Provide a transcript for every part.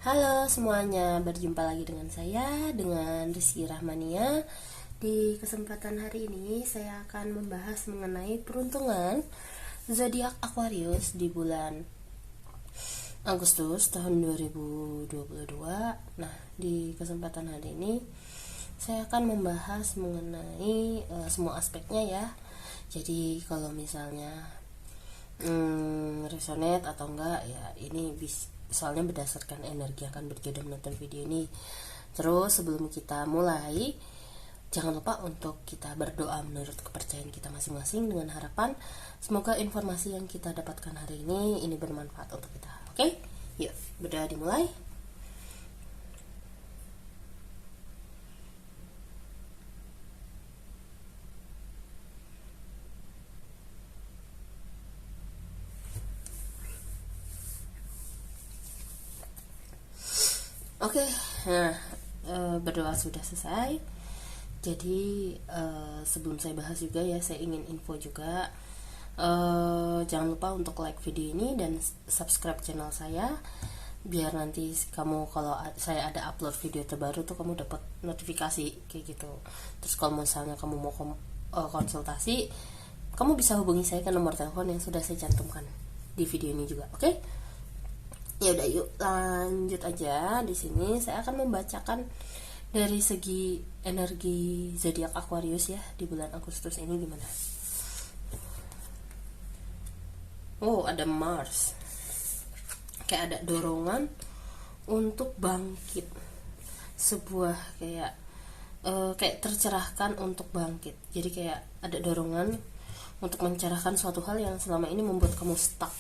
Halo semuanya, berjumpa lagi dengan saya, dengan Rizky Rahmania. Di kesempatan hari ini saya akan membahas mengenai peruntungan zodiak Aquarius di bulan Agustus tahun 2022. Nah, di kesempatan hari ini saya akan membahas mengenai semua aspeknya ya. Jadi kalau misalnya resonate atau enggak ya, ini soalnya berdasarkan energi akan berjodoh menonton video ini. Terus sebelum kita mulai, jangan lupa untuk kita berdoa menurut kepercayaan kita masing-masing, dengan harapan semoga informasi yang kita dapatkan hari ini bermanfaat untuk kita. Oke, yuk berdoa dimulai. Oke, nah berdoa sudah selesai. Jadi sebelum saya bahas juga ya, saya ingin info juga. Jangan lupa untuk like video ini dan subscribe channel saya, biar nanti kamu kalau saya ada upload video terbaru tuh kamu dapat notifikasi kayak gitu. Terus kalau misalnya kamu mau konsultasi, kamu bisa hubungi saya ke nomor telepon yang sudah saya cantumkan di video ini juga. Oke? Ya udah, yuk lanjut aja. Di sini saya akan membacakan dari segi energi zodiak Aquarius ya di bulan Agustus ini gimana. Oh, ada Mars. Kayak ada dorongan untuk bangkit. Sebuah kayak tercerahkan untuk bangkit. Jadi kayak ada dorongan untuk mencerahkan suatu hal yang selama ini membuat kamu stuck.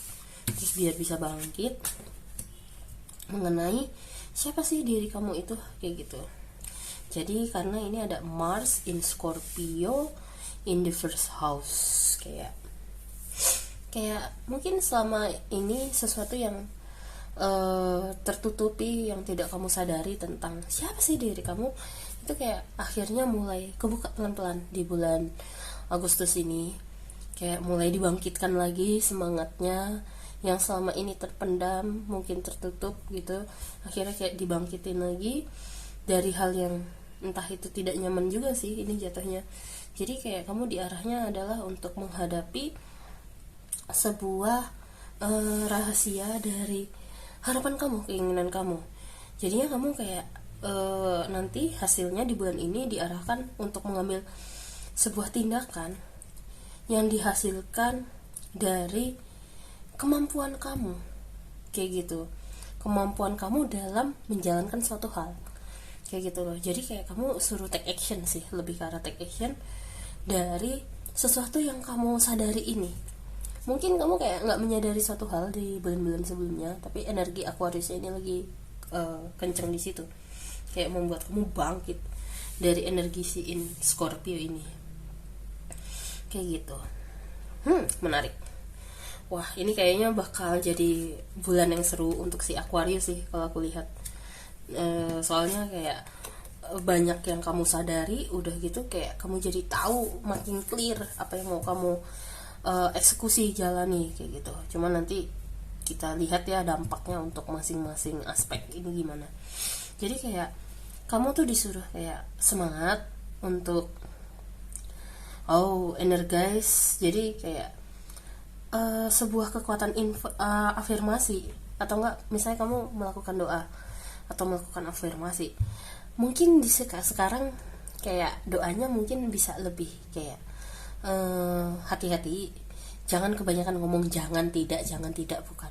Terus biar bisa bangkit mengenai siapa sih diri kamu itu, kayak gitu. Jadi karena ini ada Mars in Scorpio in the first house, kayak mungkin selama ini sesuatu yang tertutupi, yang tidak kamu sadari tentang siapa sih diri kamu, itu kayak akhirnya mulai kebuka pelan-pelan di bulan Agustus ini. Kayak mulai dibangkitkan lagi semangatnya yang selama ini terpendam, mungkin tertutup gitu, akhirnya kayak dibangkitin lagi dari hal yang entah itu tidak nyaman juga sih ini jatuhnya. Jadi kayak kamu diarahnya adalah untuk menghadapi sebuah rahasia dari harapan kamu, keinginan kamu. Jadinya kamu kayak nanti hasilnya di bulan ini diarahkan untuk mengambil sebuah tindakan yang dihasilkan dari kemampuan kamu, kayak gitu, kemampuan kamu dalam menjalankan suatu hal, kayak gitu loh. Jadi kayak kamu suruh take action sih, lebih ke arah take action dari sesuatu yang kamu sadari ini. Mungkin kamu kayak nggak menyadari suatu hal di bulan-bulan sebelumnya, tapi energi Aquarius ini lagi kenceng di situ, kayak membuat kamu bangkit dari energi si Scorpio ini, kayak gitu. Menarik. Wah, ini kayaknya bakal jadi bulan yang seru untuk si Aquarius sih kalau aku lihat. Soalnya kayak banyak yang kamu sadari, udah gitu kayak kamu jadi tahu makin clear apa yang mau kamu eksekusi jalani, kayak gitu. Cuma nanti kita lihat ya dampaknya untuk masing-masing aspek ini gimana. Jadi kayak kamu tuh disuruh kayak semangat untuk energize. Jadi kayak sebuah kekuatan afirmasi, atau enggak misalnya kamu melakukan doa atau melakukan afirmasi, mungkin di sekarang kayak doanya mungkin bisa lebih kayak hati-hati, jangan kebanyakan ngomong jangan tidak, bukan,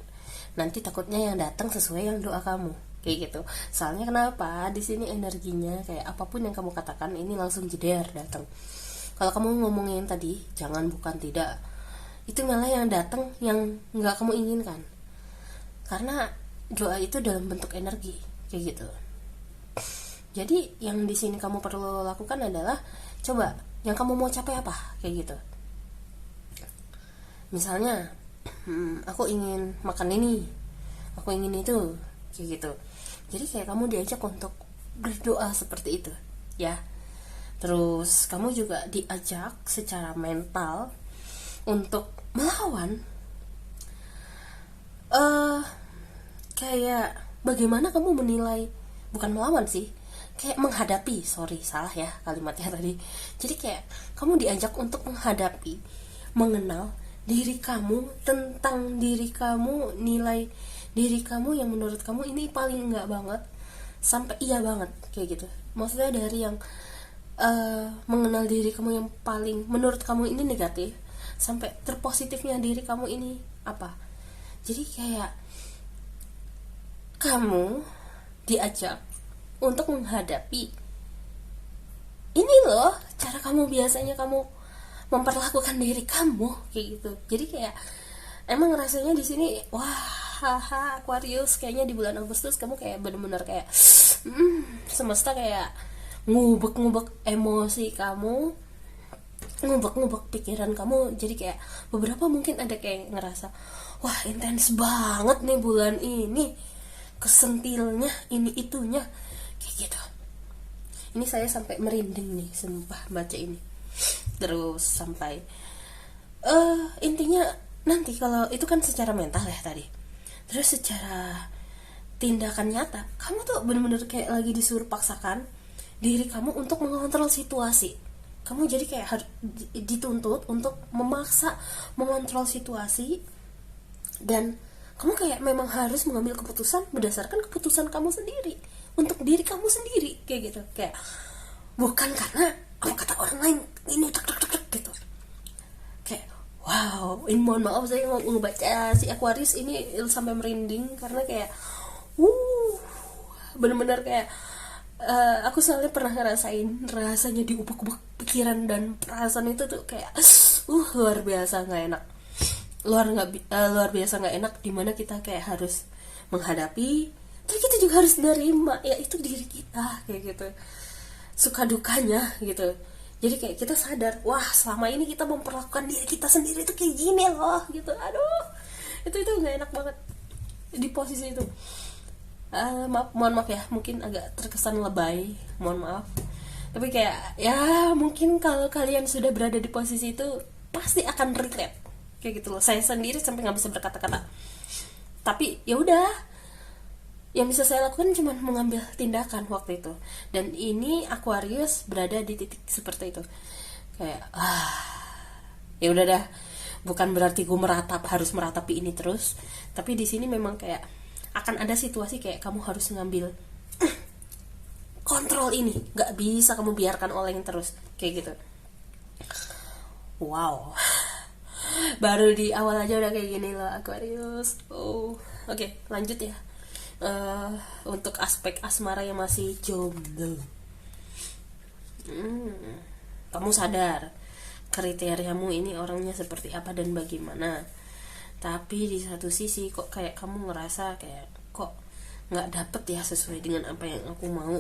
nanti takutnya yang datang sesuai yang doa kamu, kayak gitu. Soalnya kenapa, di sini energinya kayak apapun yang kamu katakan ini langsung jeder datang. Kalau kamu ngomongin tadi jangan bukan tidak, itu malah yang datang yang nggak kamu inginkan, karena doa itu dalam bentuk energi, kayak gitu. Jadi yang di sini kamu perlu lakukan adalah coba yang kamu mau capai apa, kayak gitu. Misalnya aku ingin makan ini, aku ingin itu, kayak gitu. Jadi kayak kamu diajak untuk berdoa seperti itu ya. Terus kamu juga diajak secara mental untuk melawan kayak bagaimana kamu menilai, bukan melawan sih, kayak menghadapi, sorry salah ya kalimatnya tadi. Jadi kayak kamu diajak untuk menghadapi, mengenal diri kamu, tentang diri kamu, nilai diri kamu yang menurut kamu ini paling enggak banget sampai iya banget, kayak gitu. Maksudnya dari yang mengenal diri kamu yang paling menurut kamu ini negatif sampai terpositifnya diri kamu ini apa. Jadi kayak kamu diajak untuk menghadapi ini loh cara kamu biasanya kamu memperlakukan diri kamu, kayak gitu. Jadi kayak emang rasanya di sini wah, haha, Aquarius, kayaknya di bulan Agustus kamu kayak bener-bener kayak semesta kayak ngubek-ngubek emosi kamu, ngubek-ngubek pikiran kamu. Jadi kayak beberapa mungkin ada kayak ngerasa wah intens banget nih bulan ini, kesentilnya ini itunya, kayak gitu. Ini saya sampai merinding nih sumpah baca ini. Terus sampai intinya nanti kalau itu kan secara mental ya tadi, terus secara tindakan nyata kamu tuh bener-bener kayak lagi disuruh paksakan diri kamu untuk mengontrol situasi. Kamu jadi kayak harus dituntut untuk memaksa mengontrol situasi, dan kamu kayak memang harus mengambil keputusan berdasarkan keputusan kamu sendiri, untuk diri kamu sendiri, kayak gitu. Kayak bukan karena apa kata orang lain ini tek gitu. Kayak wow, ini mohon maaf saya mau ngebaca si Aquarius ini sampai merinding karena kayak bener-bener kayak aku soalnya pernah ngerasain rasanya diubek-ubek pikiran dan perasaan itu tuh kayak luar biasa nggak enak, luar biasa nggak enak, dimana kita kayak harus menghadapi, tapi kita juga harus menerima ya itu diri kita, kayak gitu, suka dukanya gitu. Jadi kayak kita sadar wah selama ini kita memperlakukan diri kita sendiri tuh kayak gini loh gitu. Aduh, itu nggak enak banget di posisi itu. Mohon maaf ya, mungkin agak terkesan lebay, mohon maaf. Tapi kayak ya mungkin kalau kalian sudah berada di posisi itu pasti akan relate, kayak gitu loh. Saya sendiri sampai nggak bisa berkata-kata, tapi ya udah, yang bisa saya lakukan cuma mengambil tindakan waktu itu. Dan ini Aquarius berada di titik seperti itu, kayak ya udah dah, bukan berarti gue harus meratapi ini terus, tapi di sini memang kayak akan ada situasi kayak kamu harus ngambil kontrol ini, nggak bisa kamu biarkan oleng terus, kayak gitu. Wow, baru di awal aja udah kayak gini loh Aquarius. Oke, lanjut ya. Untuk aspek asmara yang masih jomblo, kamu sadar kriteriamu ini orangnya seperti apa dan bagaimana. Tapi di satu sisi kok kayak kamu ngerasa kayak kok nggak dapet ya sesuai dengan apa yang aku mau.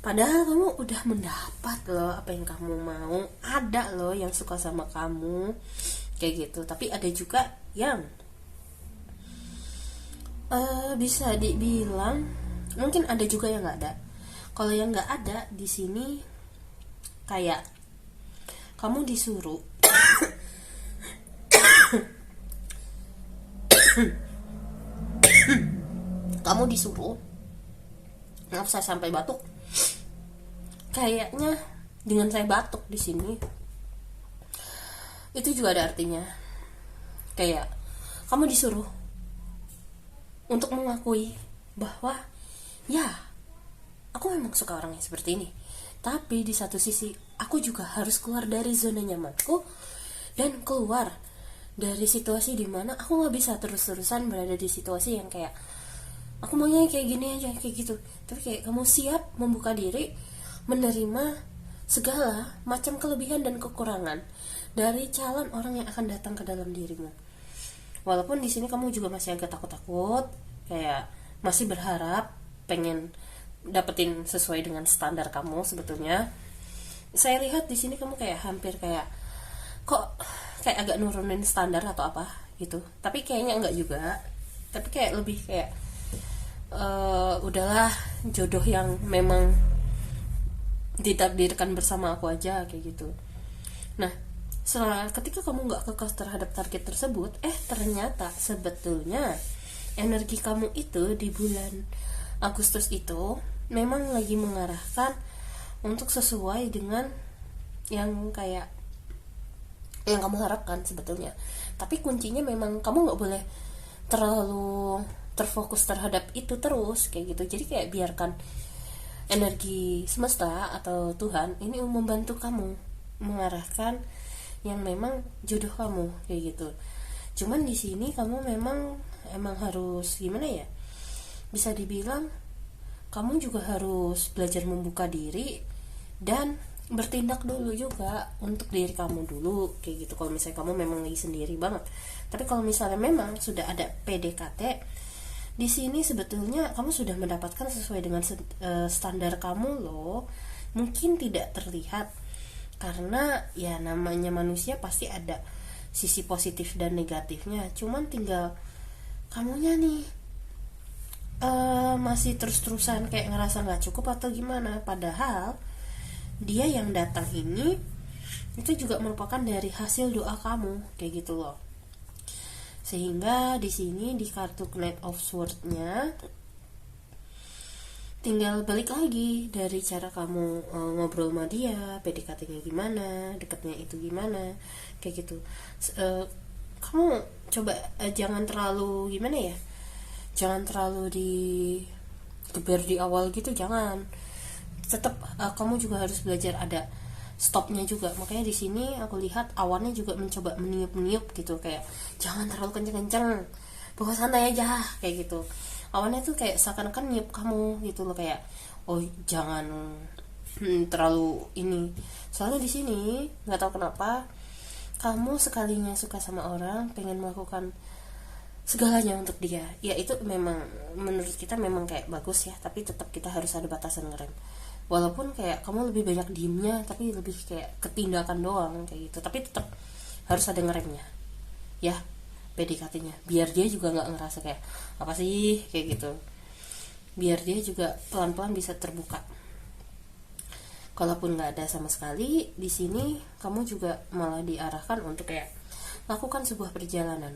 Padahal kamu udah mendapat loh apa yang kamu mau. Ada loh yang suka sama kamu, kayak gitu. Tapi ada juga yang bisa dibilang mungkin ada juga yang nggak ada. Kalau yang nggak ada di sini kayak kamu disuruh kamu disuruh, maaf saya sampai batuk. Kayaknya dengan saya batuk di sini itu juga ada artinya. Kayak kamu disuruh untuk mengakui bahwa ya aku memang suka orang yang seperti ini, tapi di satu sisi aku juga harus keluar dari zona nyamanku dan keluar dari situasi dimana aku nggak bisa terus-terusan berada di situasi yang kayak aku maunya kayak gini aja, kayak gitu. Tapi kayak kamu siap membuka diri, menerima segala macam kelebihan dan kekurangan dari calon orang yang akan datang ke dalam dirimu. Walaupun di sini kamu juga masih agak takut-takut, kayak masih berharap pengen dapetin sesuai dengan standar kamu sebetulnya. Saya lihat di sini kamu kayak hampir kayak kok kayak agak nurunin standar atau apa gitu. Tapi kayaknya enggak juga. Tapi kayak lebih kayak udahlah, jodoh yang memang ditakdirkan bersama aku aja, kayak gitu. Nah, setelah ketika kamu nggak kekeh terhadap target tersebut, ternyata sebetulnya energi kamu itu di bulan Agustus itu memang lagi mengarahkan untuk sesuai dengan yang kayak yang kamu harapkan sebetulnya. Tapi kuncinya memang kamu nggak boleh terlalu terfokus terhadap itu terus kayak gitu. Jadi kayak biarkan energi semesta atau Tuhan ini membantu kamu mengarahkan yang memang jodoh kamu kayak gitu. Cuman di sini kamu emang harus gimana ya? Bisa dibilang kamu juga harus belajar membuka diri dan bertindak dulu juga untuk diri kamu dulu kayak gitu. Kalau misalnya kamu memang lagi sendiri banget. Tapi kalau misalnya memang sudah ada PDKT, di sini sebetulnya kamu sudah mendapatkan sesuai dengan standar kamu loh. Mungkin tidak terlihat karena ya namanya manusia pasti ada sisi positif dan negatifnya. Cuman tinggal kamunya nih masih terus-terusan kayak ngerasa nggak cukup atau gimana. Padahal dia yang datang ini itu juga merupakan dari hasil doa kamu kayak gitu loh. Sehingga di sini di kartu Knight of Swords-nya tinggal balik lagi dari cara kamu ngobrol sama dia, PDKT-nya gimana, dekatnya itu gimana kayak gitu. Kamu coba jangan terlalu gimana ya, jangan terlalu digeber di awal gitu, jangan. Tetap kamu juga harus belajar ada stopnya juga. Makanya di sini aku lihat awannya juga mencoba meniup-niup gitu, kayak jangan terlalu kenceng-kenceng, bawa santai aja kayak gitu. Awannya tuh kayak seakan-akan niup kamu gitu loh, kayak oh jangan terlalu ini. Soalnya di sini nggak tahu kenapa kamu sekalinya suka sama orang, pengen melakukan segalanya untuk dia. Ya itu memang menurut kita memang kayak bagus ya, tapi tetap kita harus ada batasan ngerem. Walaupun kayak kamu lebih banyak diemnya, tapi lebih kayak ketindakan doang kayak gitu, tapi tetap harus ada ngeremnya ya, PDKT-nya, biar dia juga nggak ngerasa kayak apa sih kayak gitu, biar dia juga pelan-pelan bisa terbuka. Kalaupun nggak ada sama sekali, di sini kamu juga malah diarahkan untuk kayak lakukan sebuah perjalanan.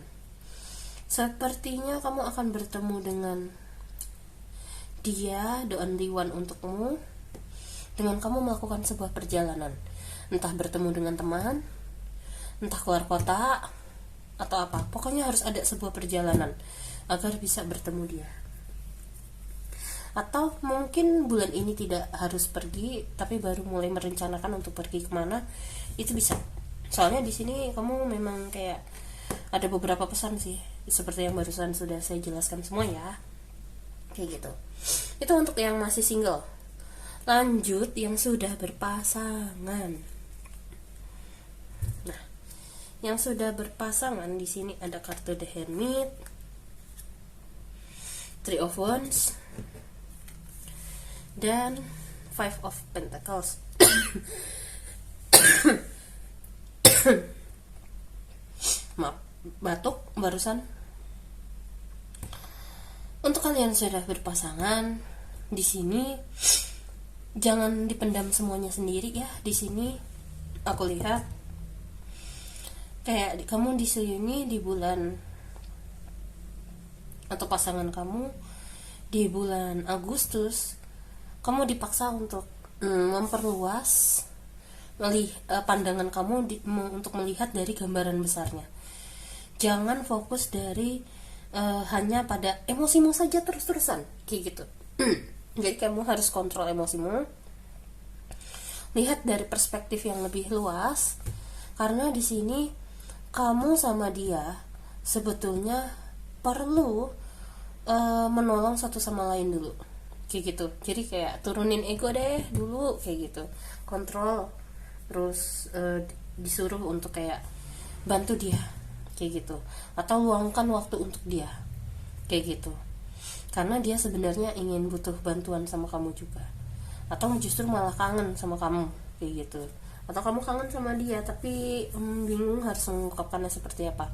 Sepertinya kamu akan bertemu dengan dia, the only one untukmu, dengan kamu melakukan sebuah perjalanan, entah bertemu dengan teman, entah keluar kota atau apa. Pokoknya harus ada sebuah perjalanan agar bisa bertemu dia. Atau mungkin bulan ini tidak harus pergi, tapi baru mulai merencanakan untuk pergi kemana, itu bisa. Soalnya di sini kamu memang kayak ada beberapa pesan sih, seperti yang barusan sudah saya jelaskan semua ya, kayak gitu. Itu untuk yang masih single. Lanjut yang sudah berpasangan. Nah, yang sudah berpasangan di sini ada kartu The Hermit, Three of Wands, dan Five of Pentacles. Maaf, batuk barusan. Untuk kalian sudah berpasangan, di sini jangan dipendam semuanya sendiri ya. Di sini aku lihat kayak kamu di sini di bulan, atau pasangan kamu di bulan Agustus, kamu dipaksa untuk memperluas pandangan kamu untuk melihat dari gambaran besarnya. Jangan fokus dari hanya pada emosimu saja terus-terusan kayak gitu. Jadi kamu harus kontrol emosimu, lihat dari perspektif yang lebih luas, karena di sini kamu sama dia sebetulnya perlu menolong satu sama lain dulu kayak gitu. Jadi kayak turunin ego deh dulu kayak gitu, kontrol, terus disuruh untuk kayak bantu dia kayak gitu, atau luangkan waktu untuk dia kayak gitu, karena dia sebenarnya ingin butuh bantuan sama kamu juga, atau justru malah kangen sama kamu kayak gitu, atau kamu kangen sama dia tapi bingung harus mengungkapkannya seperti apa.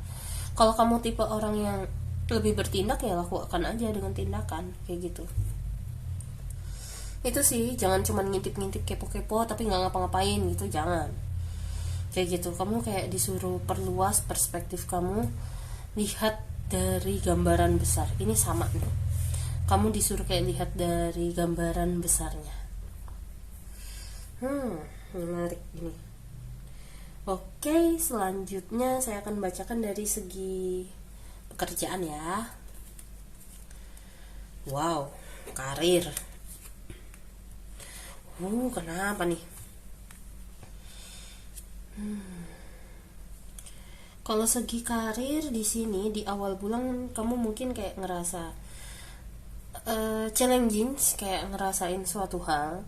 Kalau kamu tipe orang yang lebih bertindak, ya lakukan aja dengan tindakan kayak gitu. Itu sih, jangan cuma ngintip-ngintip kepo-kepo tapi nggak ngapa-ngapain gitu, jangan kayak gitu. Kamu kayak disuruh perluas perspektif kamu, lihat dari gambaran besar. Ini sama nih, kamu disuruh kayak lihat dari gambaran besarnya. Menarik ini. Oke, selanjutnya saya akan bacakan dari segi pekerjaan ya. Wow, karir. Kenapa nih? Kalau segi karir di sini di awal bulan kamu mungkin kayak ngerasa challenging, kayak ngerasain suatu hal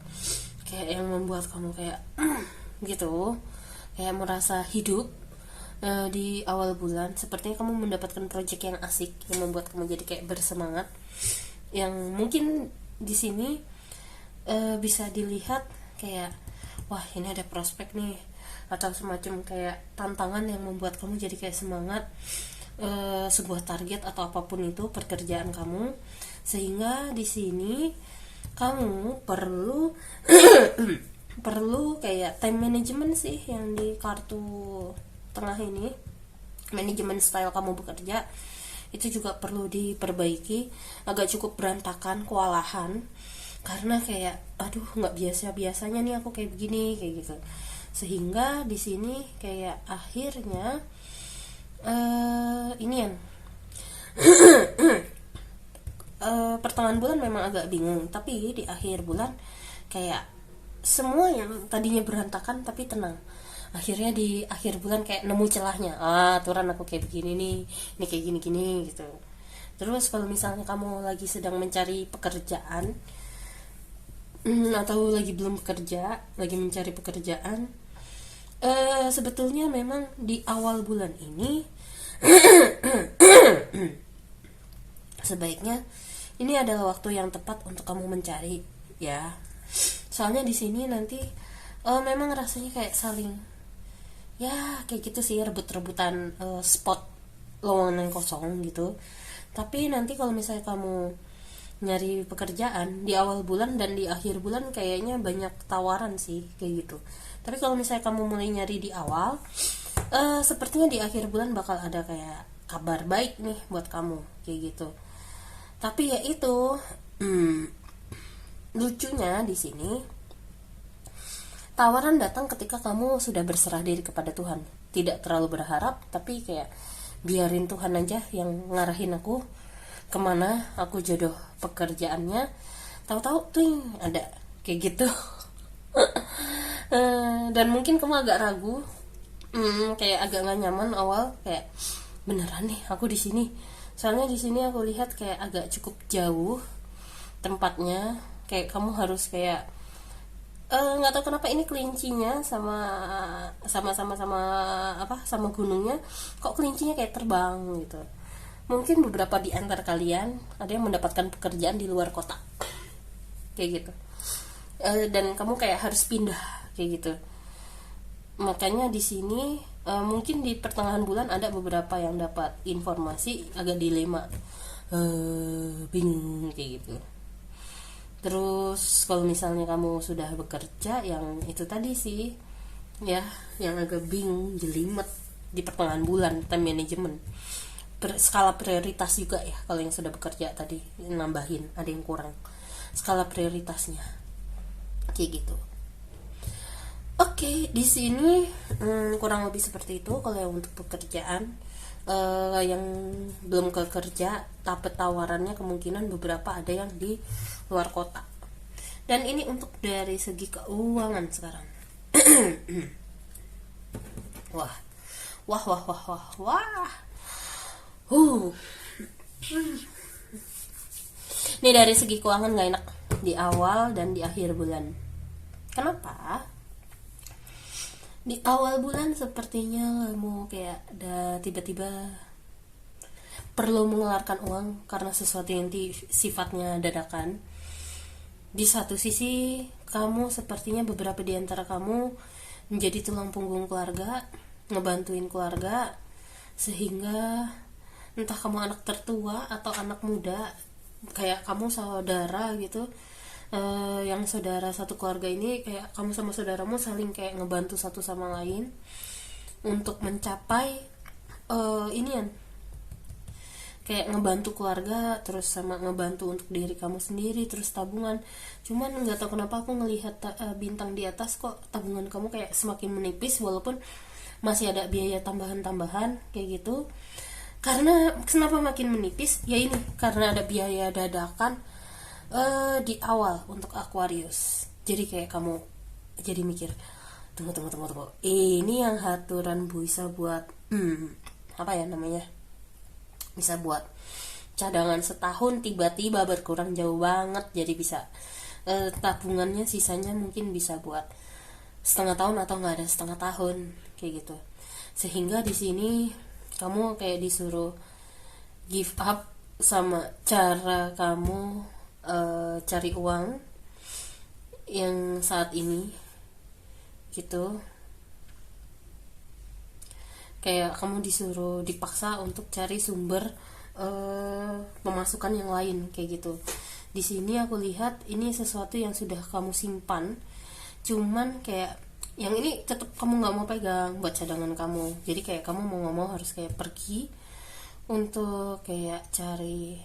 kayak yang membuat kamu kayak gitu, kayak merasa hidup di awal bulan. Sepertinya kamu mendapatkan project yang asik yang membuat kamu jadi kayak bersemangat, yang mungkin di sini bisa dilihat kayak wah ini ada prospek nih, atau semacam kayak tantangan yang membuat kamu jadi kayak semangat sebuah target atau apapun itu pekerjaan kamu, sehingga di sini kamu perlu perlu kayak time management sih yang di kartu tengah ini. Manajemen style kamu bekerja itu juga perlu diperbaiki, agak cukup berantakan, kewalahan karena kayak aduh nggak biasanya nih aku kayak begini kayak gitu, sehingga di sini kayak akhirnya ini yang pertengahan bulan memang agak bingung, tapi di akhir bulan kayak semua yang tadinya berantakan tapi tenang. Akhirnya di akhir bulan kayak nemu celahnya. Aturan aku kayak begini nih, ini kayak gini gitu. Terus kalau misalnya kamu lagi sedang mencari pekerjaan atau lagi belum bekerja, lagi mencari pekerjaan, sebetulnya memang di awal bulan ini sebaiknya ini adalah waktu yang tepat untuk kamu mencari ya. Soalnya di sini nanti memang rasanya kayak saling ya kayak gitu sih, rebut-rebutan spot lowongan yang kosong gitu. Tapi nanti kalau misalnya kamu nyari pekerjaan di awal bulan dan di akhir bulan kayaknya banyak tawaran sih kayak gitu. Tapi kalau misalnya kamu mulai nyari di awal, sepertinya di akhir bulan bakal ada kayak kabar baik nih buat kamu kayak gitu. Tapi ya itu lucunya di sini tawaran datang ketika kamu sudah berserah diri kepada Tuhan, tidak terlalu berharap, tapi kayak biarin Tuhan aja yang ngarahin aku kemana aku jodoh pekerjaannya. Tahu-tahu tuh ada kayak gitu. Dan mungkin kamu agak ragu, kayak agak nggak nyaman awal, kayak beneran nih aku di sini. Soalnya di sini aku lihat kayak agak cukup jauh tempatnya, kayak kamu harus kayak nggak tahu kenapa ini kelincinya sama gunungnya kok kelincinya kayak terbang gitu. Mungkin beberapa di antara kalian ada yang mendapatkan pekerjaan di luar kota kayak gitu, dan kamu kayak harus pindah kayak gitu. Makanya di sini mungkin di pertengahan bulan ada beberapa yang dapat informasi agak dilema, bingung kayak gitu. Terus kalau misalnya kamu sudah bekerja, yang itu tadi sih ya, yang agak bingung, jelimet di pertengahan bulan, time management, skala prioritas juga ya. Kalau yang sudah bekerja tadi nambahin, ada yang kurang skala prioritasnya kayak gitu. Oke, di sini kurang lebih seperti itu kalau yang untuk pekerjaan. Yang belum kerja tapi tawarannya kemungkinan beberapa ada yang di luar kota. Dan ini untuk dari segi keuangan sekarang. Wah. Ini dari segi keuangan gak enak di awal dan di akhir bulan. Kenapa? Di awal bulan sepertinya kamu kayak ada tiba-tiba perlu mengeluarkan uang karena sesuatu yang sifatnya dadakan. Di satu sisi kamu sepertinya beberapa di antara kamu menjadi tulang punggung keluarga, ngebantuin keluarga, sehingga entah kamu anak tertua atau anak muda, kayak kamu saudara gitu, yang saudara satu keluarga ini kayak kamu sama saudaramu saling kayak ngebantu satu sama lain untuk mencapai kayak ngebantu keluarga, terus sama ngebantu untuk diri kamu sendiri, terus tabungan. Cuman nggak tahu kenapa aku ngelihat bintang di atas kok tabungan kamu kayak semakin menipis, walaupun masih ada biaya tambahan-tambahan kayak gitu. Karena kenapa makin menipis? Ya ini karena ada biaya dadakan di awal untuk Aquarius. Jadi kayak kamu jadi mikir, tunggu. Ini yang haturan bisa buat apa ya namanya? Bisa buat cadangan setahun, tiba-tiba berkurang jauh banget, jadi bisa tabungannya sisanya mungkin bisa buat setengah tahun atau nggak ada setengah tahun kayak gitu. Sehingga di sini kamu kayak disuruh give up sama cara kamu cari uang yang saat ini gitu. Kayak kamu dipaksa untuk cari sumber pemasukan yang lain kayak gitu. Di sini aku lihat ini sesuatu yang sudah kamu simpan, cuman kayak yang ini tetap kamu nggak mau pegang buat cadangan kamu. Jadi kayak kamu mau nggak mau harus kayak pergi untuk kayak cari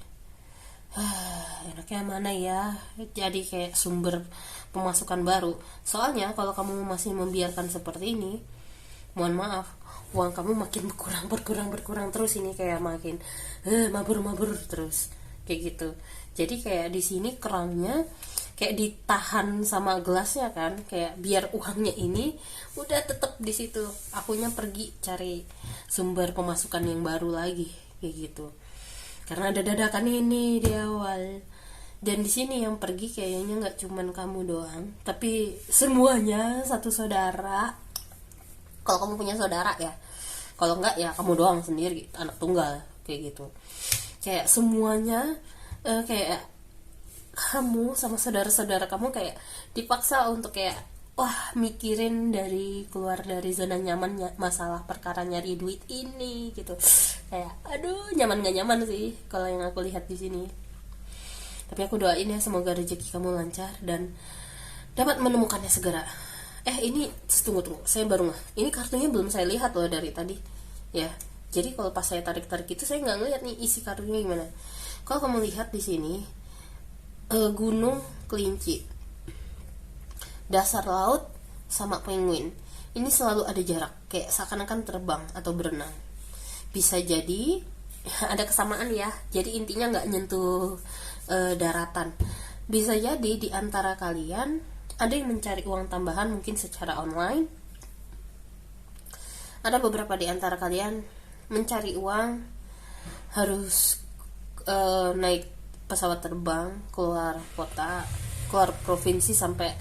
enaknya mana ya, jadi kayak sumber pemasukan baru. Soalnya kalau kamu masih membiarkan seperti ini, mohon maaf, uang kamu makin berkurang terus. Ini kayak makin mabur terus kayak gitu. Jadi kayak di sini kerannya kayak ditahan sama gelasnya kan, kayak biar uangnya ini udah tetap di situ, akunya pergi cari sumber pemasukan yang baru lagi kayak gitu. Karena ada dadakan ini di awal. Dan di sini yang pergi kayaknya nggak cuman kamu doang, tapi semuanya satu saudara. Kalau kamu punya saudara ya, kalau enggak ya kamu doang sendiri, anak tunggal kayak gitu. Kayak semuanya kayak kamu sama saudara-saudara kamu kayak dipaksa untuk kayak mikirin keluar dari zona nyaman masalah perkara nyari duit ini gitu. Kayak aduh, nyaman gak nyaman sih kalau yang aku lihat di sini. Tapi aku doain ya semoga rezeki kamu lancar dan dapat menemukannya segera. Ini tunggu, saya baru ini kartunya belum saya lihat loh dari tadi ya. Jadi kalau pas saya tarik itu saya nggak ngeliat nih isi kartunya gimana. Kalau kamu lihat di sini gunung, kelinci, dasar laut, sama penguin. Ini selalu ada jarak, kayak seakan-akan terbang atau berenang. Bisa jadi ada kesamaan ya. Jadi intinya nggak nyentuh daratan. Bisa jadi di antara kalian ada yang mencari uang tambahan mungkin secara online. Ada beberapa di antara kalian mencari uang harus naik pesawat terbang keluar kota, keluar provinsi sampai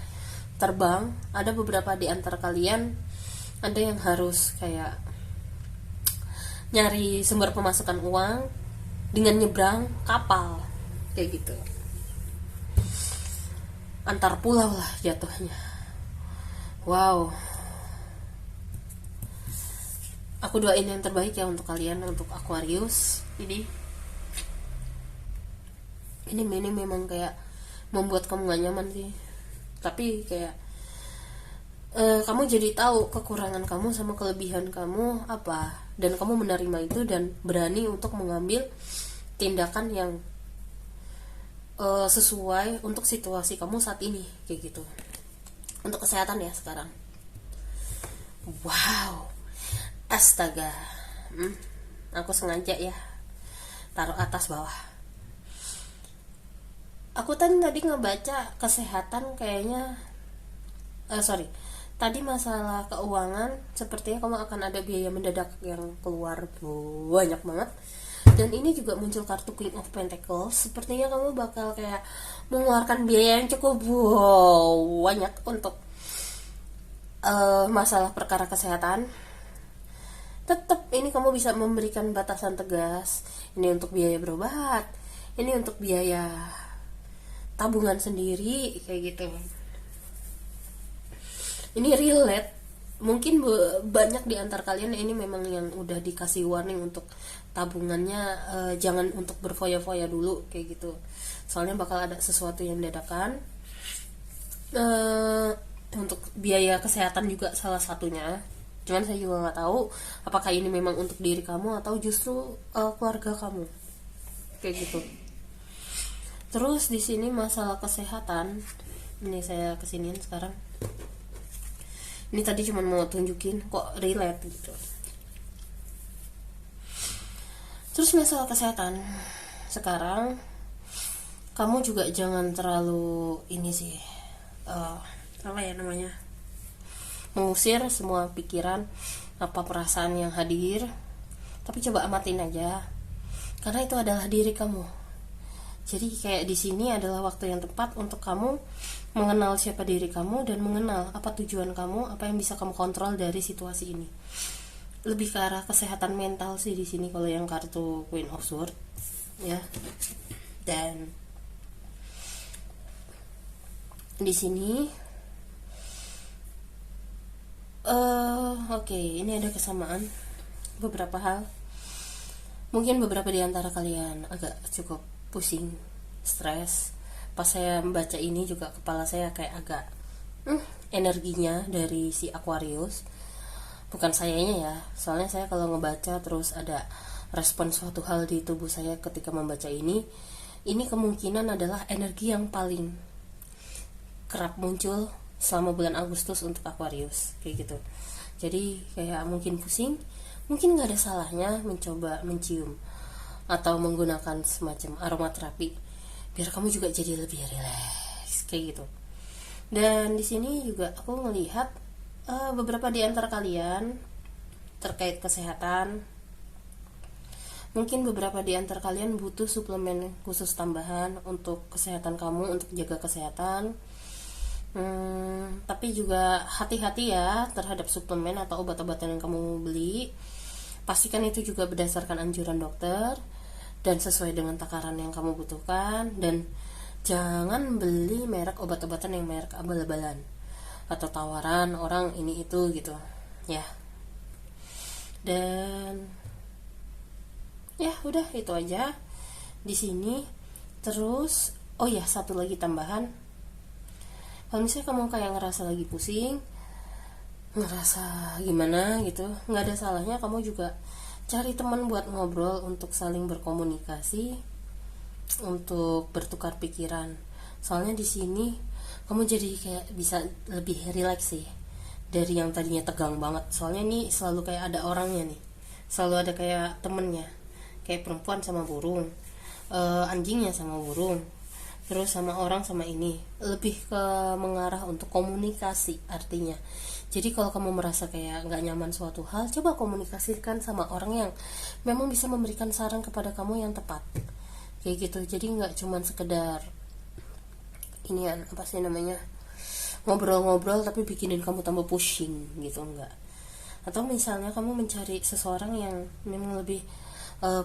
terbang. Ada beberapa di antara kalian ada yang harus kayak nyari sumber pemasukan uang dengan nyebrang kapal kayak gitu, antar pulau lah jatuhnya. Wow, aku doain yang terbaik ya untuk kalian, untuk Aquarius. Ini memang kayak membuat kamu gak nyaman sih, tapi kayak kamu jadi tahu kekurangan kamu sama kelebihan kamu apa, dan kamu menerima itu dan berani untuk mengambil tindakan yang sesuai untuk situasi kamu saat ini kayak gitu. Untuk kesehatan ya sekarang. Wow, astaga, aku sengaja ya taruh atas bawah. Aku tadi ngebaca kesehatan kayaknya tadi masalah keuangan, sepertinya kamu akan ada biaya mendadak yang keluar banyak banget. Dan ini juga muncul kartu Queen of Pentacles, sepertinya kamu bakal kayak mengeluarkan biaya yang cukup banyak untuk masalah perkara kesehatan. Tetap ini kamu bisa memberikan batasan tegas, ini untuk biaya berobat, ini untuk biaya tabungan sendiri kayak gitu. Ini relate, mungkin banyak di antar kalian ini memang yang udah dikasih warning untuk tabungannya jangan untuk berfoya-foya dulu kayak gitu. Soalnya bakal ada sesuatu yang dadakan. Untuk biaya kesehatan juga salah satunya. Cuman saya juga nggak tahu apakah ini memang untuk diri kamu atau justru keluarga kamu. kayak gitu. Terus di sini masalah kesehatan, ini saya kesiniin sekarang. Ini tadi cuma mau tunjukin kok relate gitu. Terus masalah kesehatan sekarang, kamu juga jangan terlalu ini sih, apa ya namanya, mengusir semua pikiran apa perasaan yang hadir, tapi coba amatin aja, karena itu adalah diri kamu. Jadi kayak di sini adalah waktu yang tepat untuk kamu mengenal siapa diri kamu dan mengenal apa tujuan kamu, apa yang bisa kamu kontrol dari situasi ini. Lebih ke arah kesehatan mental sih di sini kalau yang kartu Queen of Swords ya. Dan di sini oke, ini ada kesamaan beberapa hal. Mungkin beberapa di antara kalian agak cukup pusing, stres. Pas saya membaca ini juga kepala saya kayak agak energinya dari si Aquarius. Bukan sayanya ya, soalnya saya kalau ngebaca terus ada respon suatu hal di tubuh saya ketika membaca ini kemungkinan adalah energi yang paling kerap muncul selama bulan Agustus untuk Aquarius, kayak gitu. Jadi kayak mungkin pusing, mungkin nggak ada salahnya mencoba mencium atau menggunakan semacam aromaterapi biar kamu juga jadi lebih rileks, kayak gitu. Dan di sini juga aku melihat beberapa di antara kalian terkait kesehatan. Mungkin beberapa di antara kalian butuh suplemen khusus tambahan untuk kesehatan kamu, untuk jaga kesehatan. Tapi juga hati-hati ya terhadap suplemen atau obat-obatan yang kamu beli. Pastikan itu juga berdasarkan anjuran dokter dan sesuai dengan takaran yang kamu butuhkan. Dan jangan beli merek obat-obatan yang merek abal-abalan atau tawaran orang ini itu gitu ya. Dan ya udah itu aja di sini. Terus oh ya, satu lagi tambahan, kalau misalnya kamu kayak ngerasa lagi pusing, ngerasa gimana gitu, nggak ada salahnya kamu juga cari teman buat ngobrol untuk saling berkomunikasi, untuk bertukar pikiran. Soalnya di sini kamu jadi kayak bisa lebih rileks sih dari yang tadinya tegang banget. Soalnya nih selalu kayak ada orangnya nih, selalu ada kayak temennya, kayak perempuan sama burung, anjingnya sama burung, terus sama orang sama ini, lebih ke mengarah untuk komunikasi artinya. Jadi kalau kamu merasa kayak nggak nyaman suatu hal, coba komunikasikan sama orang yang memang bisa memberikan saran kepada kamu yang tepat, kayak gitu. Jadi nggak cuman sekedar inian apa sih namanya, ngobrol-ngobrol tapi bikinin kamu tambah pusing gitu, enggak. Atau misalnya kamu mencari seseorang yang memang lebih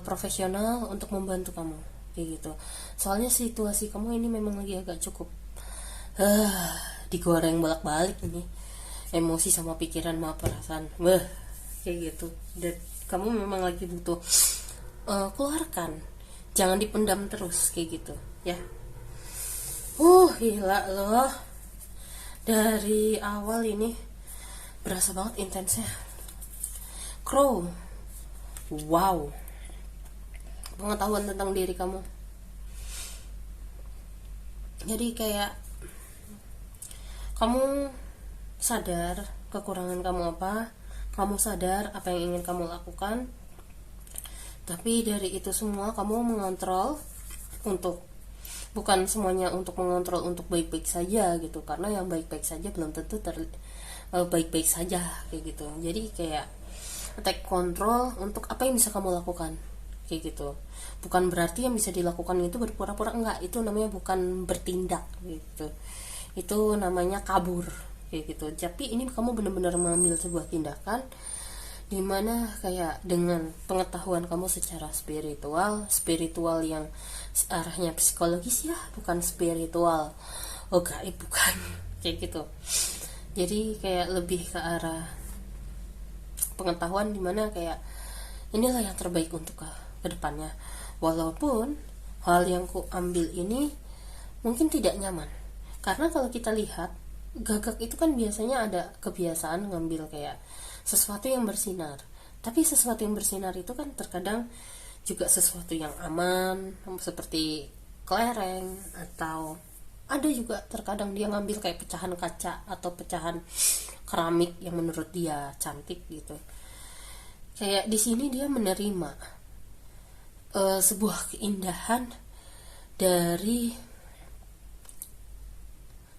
profesional untuk membantu kamu, kayak gitu. Soalnya situasi kamu ini memang lagi agak cukup digoreng bolak-balik ini, emosi sama pikiran sama perasaan, kayak gitu. Dan kamu memang lagi butuh keluarkan, jangan dipendam terus, kayak gitu ya. Gila loh, dari awal ini berasa banget intensnya. Crow, wow, pengetahuan tentang diri kamu. Jadi kayak kamu sadar kekurangan kamu apa, kamu sadar apa yang ingin kamu lakukan, tapi dari itu semua kamu mengontrol untuk, bukan semuanya untuk mengontrol untuk baik-baik saja gitu, karena yang baik-baik saja belum tentu baik-baik saja, kayak gitu. Jadi kayak take control untuk apa yang bisa kamu lakukan, kayak gitu. Bukan berarti yang bisa dilakukan itu berpura-pura, enggak, itu namanya bukan bertindak gitu, itu namanya kabur, kayak gitu. Tapi ini kamu benar-benar mengambil sebuah tindakan dimana kayak dengan pengetahuan kamu secara spiritual yang arahnya psikologis ya, bukan spiritual gaib, bukan kayak gitu. Jadi kayak lebih ke arah pengetahuan dimana kayak inilah yang terbaik untuk ke depannya. Walaupun hal yang ku ambil ini mungkin tidak nyaman, karena kalau kita lihat gagak itu kan biasanya ada kebiasaan ngambil kayak sesuatu yang bersinar. Tapi sesuatu yang bersinar itu kan terkadang juga sesuatu yang aman seperti kelereng, atau ada juga terkadang dia ngambil kayak pecahan kaca atau pecahan keramik yang menurut dia cantik gitu. Kayak di sini dia menerima sebuah keindahan dari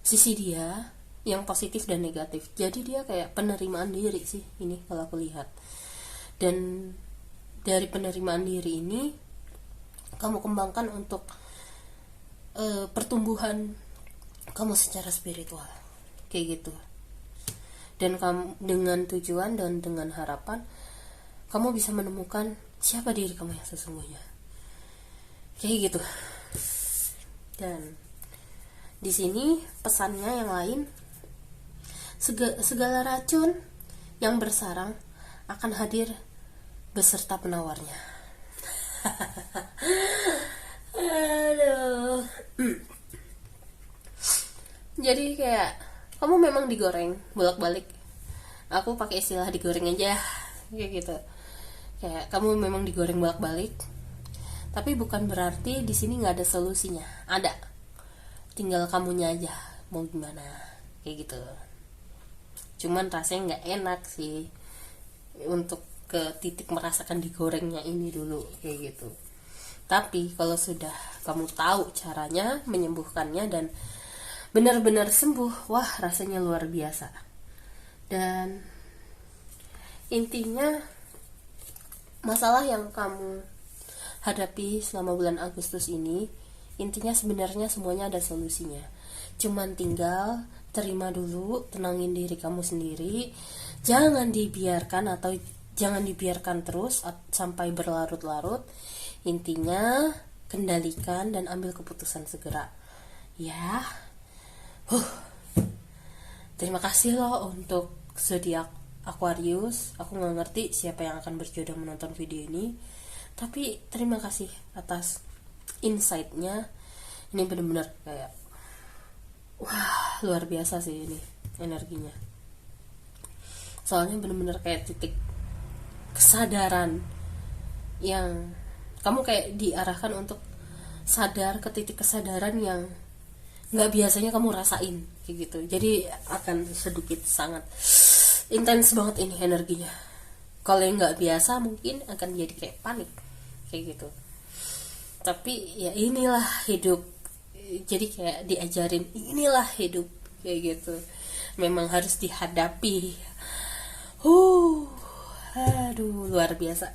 sisi dia yang positif dan negatif. Jadi dia kayak penerimaan diri sih ini kalau aku lihat. Dan dari penerimaan diri ini kamu kembangkan untuk pertumbuhan kamu secara spiritual kayak gitu. Dan kamu dengan tujuan dan dengan harapan kamu bisa menemukan siapa diri kamu yang sesungguhnya kayak gitu. Dan di sini pesannya yang lain, segala racun yang bersarang akan hadir beserta penawarnya. Aduh. Jadi kayak kamu memang digoreng bolak-balik. Aku pakai istilah digoreng aja kayak gitu. Kayak kamu memang digoreng bolak-balik. Tapi bukan berarti di sini nggak ada solusinya. Ada. Tinggal kamunya aja mau gimana kayak gitu. Cuman rasanya nggak enak sih untuk ke titik merasakan digorengnya ini dulu kayak gitu. Tapi kalau sudah kamu tahu caranya menyembuhkannya dan benar-benar sembuh, wah rasanya luar biasa. Dan intinya masalah yang kamu hadapi selama bulan Agustus ini, intinya sebenarnya semuanya ada solusinya. Cuman tinggal terima dulu, tenangin diri kamu sendiri. Jangan dibiarkan terus sampai berlarut-larut. Intinya kendalikan dan ambil keputusan segera. Ya. Terima kasih loh untuk zodiak Aquarius. Aku nggak ngerti siapa yang akan berjodoh menonton video ini, tapi terima kasih atas insight-nya. Ini benar-benar kayak wah, luar biasa sih ini energinya. Soalnya benar-benar kayak titik kesadaran yang kamu kayak diarahkan untuk sadar ke titik kesadaran yang nggak biasanya kamu rasain kayak gitu. Jadi akan sedikit sangat intens banget ini energinya. Kalau yang nggak biasa mungkin akan jadi kayak panik kayak gitu. Tapi ya inilah hidup. Jadi kayak diajarin inilah hidup kayak gitu. Memang harus dihadapi. Aduh, luar biasa.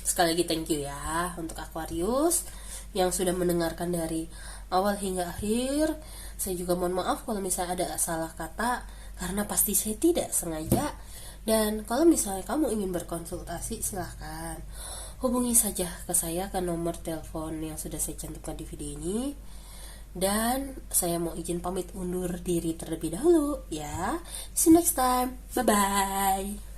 Sekali lagi thank you ya untuk Aquarius yang sudah mendengarkan dari awal hingga akhir. Saya juga mohon maaf kalau misalnya ada salah kata, karena pasti saya tidak sengaja. Dan kalau misalnya kamu ingin berkonsultasi, silahkan hubungi saja ke saya ke nomor telepon yang sudah saya cantumkan di video ini. Dan saya mau izin pamit undur diri terlebih dahulu ya. See you next time. Bye bye.